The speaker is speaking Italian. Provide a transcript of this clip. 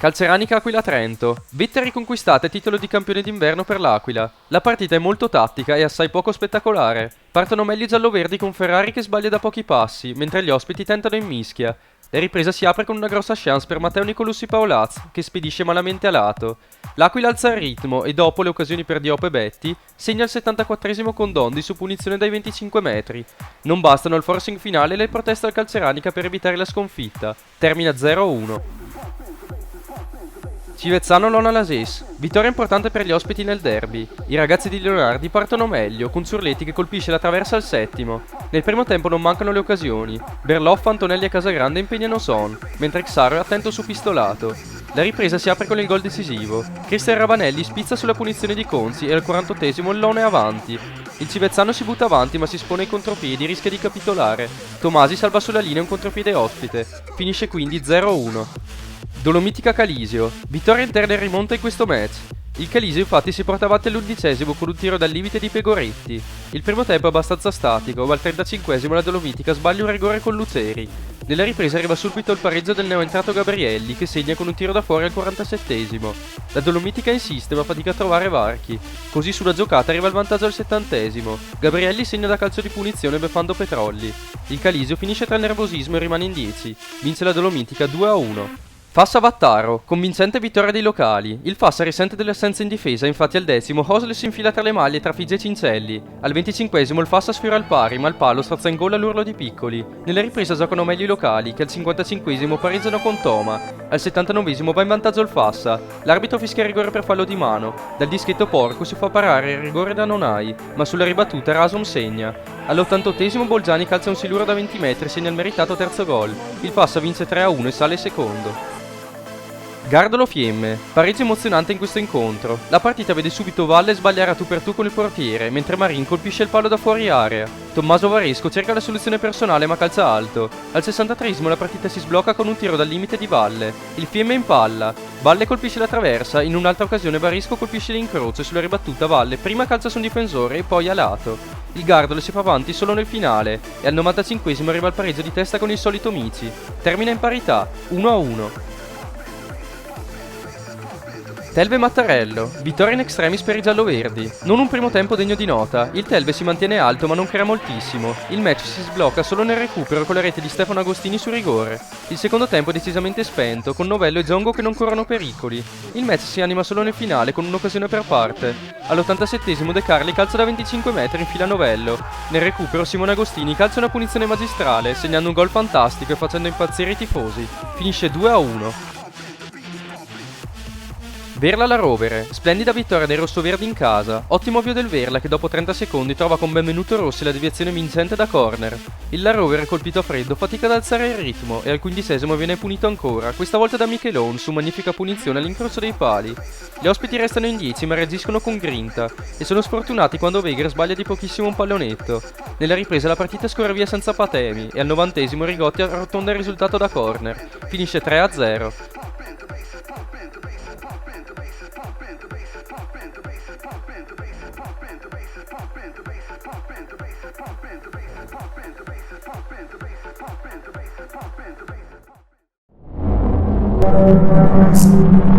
Calzeranica Aquila Trento. Vette riconquistata e titolo di campione d'inverno per l'Aquila. La partita è molto tattica e assai poco spettacolare. Partono meglio i gialloverdi con Ferrari che sbaglia da pochi passi, mentre gli ospiti tentano in mischia. La ripresa si apre con una grossa chance per Matteo Nicolussi Paolaz, che spedisce malamente a lato. L'Aquila alza il ritmo e dopo le occasioni per Diop e Betti, segna il 74esimo con Dondi su punizione dai 25 metri. Non bastano il forcing finale e le proteste al Calzeranica per evitare la sconfitta. Termina 0-1. Civezzano Lona Lases. Vittoria importante per gli ospiti nel derby. I ragazzi di Leonardi partono meglio, con Zurletti che colpisce la traversa al settimo. Nel primo tempo non mancano le occasioni. Berloff, Antonelli e Casagrande impegnano Son, mentre Xaro è attento su Pistolato. La ripresa si apre con il gol decisivo. Cristian Ravanelli spizza sulla punizione di Conzi e al 48esimo il Lona è avanti. Il Civezzano si butta avanti ma si espone ai contropiedi e rischia di capitolare. Tomasi salva sulla linea un contropiede ospite. Finisce quindi 0-1. Dolomitica Calisio. Vittoria interna e rimonta in questo match. Il Calisio infatti si porta avanti all'11esimo con un tiro dal limite di Pegoretti. Il primo tempo è abbastanza statico, ma al 35esimo la Dolomitica sbaglia un rigore con Luzzeri. Nella ripresa arriva subito il pareggio del neoentrato Gabrielli che segna con un tiro da fuori al 47esimo. La Dolomitica insiste ma fatica a trovare varchi. Così sulla giocata arriva il vantaggio al 70esimo. Gabrielli segna da calcio di punizione beffando Petrolli. Il Calisio finisce tra il nervosismo e rimane in 10. Vince la Dolomitica 2-1. Fassa Vattaro, convincente vittoria dei locali. Il Fassa risente delle assenze in difesa, infatti al 10° Hosle si infila tra le maglie tra Figi e Cincelli. Al 25esimo il Fassa sfiora il pari, ma il palo strazza in gol all'urlo di Piccoli. Nella ripresa giocano meglio i locali, che al 55esimo pareggiano con Toma. Al 79esimo va in vantaggio il Fassa. L'arbitro fischia rigore per fallo di mano. Dal dischetto Porco si fa parare il rigore da Nonai, ma sulla ribattuta Rasom segna. All'88esimo Bolgiani calcia un siluro da 20 metri e segna il meritato terzo gol. Il Fassa vince 3-1 e sale secondo. Gardolo Fiemme. Pareggio emozionante in questo incontro. La partita vede subito Valle sbagliare a tu per tu con il portiere, mentre Marin colpisce il palo da fuori area. Tommaso Varesco cerca la soluzione personale ma calcia alto. Al 63esimo la partita si sblocca con un tiro dal limite di Valle. Il Fiemme impalla. Valle colpisce la traversa, in un'altra occasione Varesco colpisce l'incrocio e sulla ribattuta Valle prima calcia su un difensore e poi a lato. Il Gardolo si fa avanti solo nel finale e al 95esimo arriva il pareggio di testa con il solito Mici. Termina in parità, 1-1. Telve Mattarello. Vittoria in extremis per i gialloverdi. Non un primo tempo degno di nota. Il Telve si mantiene alto ma non crea moltissimo. Il match si sblocca solo nel recupero con la rete di Stefano Agostini su rigore. Il secondo tempo è decisamente spento, con Novello e Zongo che non corrono pericoli. Il match si anima solo nel finale con un'occasione per parte. All'87esimo De Carli calcia da 25 metri in fila Novello. Nel recupero Simone Agostini calcia una punizione magistrale, segnando un gol fantastico e facendo impazzire i tifosi. Finisce 2-1. Verla alla Rovere, splendida vittoria dei rossoverdi in casa, ottimo avvio del Verla che dopo 30 secondi trova con Benvenuto Rossi la deviazione vincente da corner. Il La Rovere colpito a freddo fatica ad alzare il ritmo e al 15esimo viene punito ancora, questa volta da Michelon su magnifica punizione all'incrocio dei pali. Gli ospiti restano in 10 ma reagiscono con grinta e sono sfortunati quando Weger sbaglia di pochissimo un pallonetto. Nella ripresa la partita scorre via senza patemi e al 90esimo Rigotti arrotonda il risultato da corner, finisce 3-0. Thank you.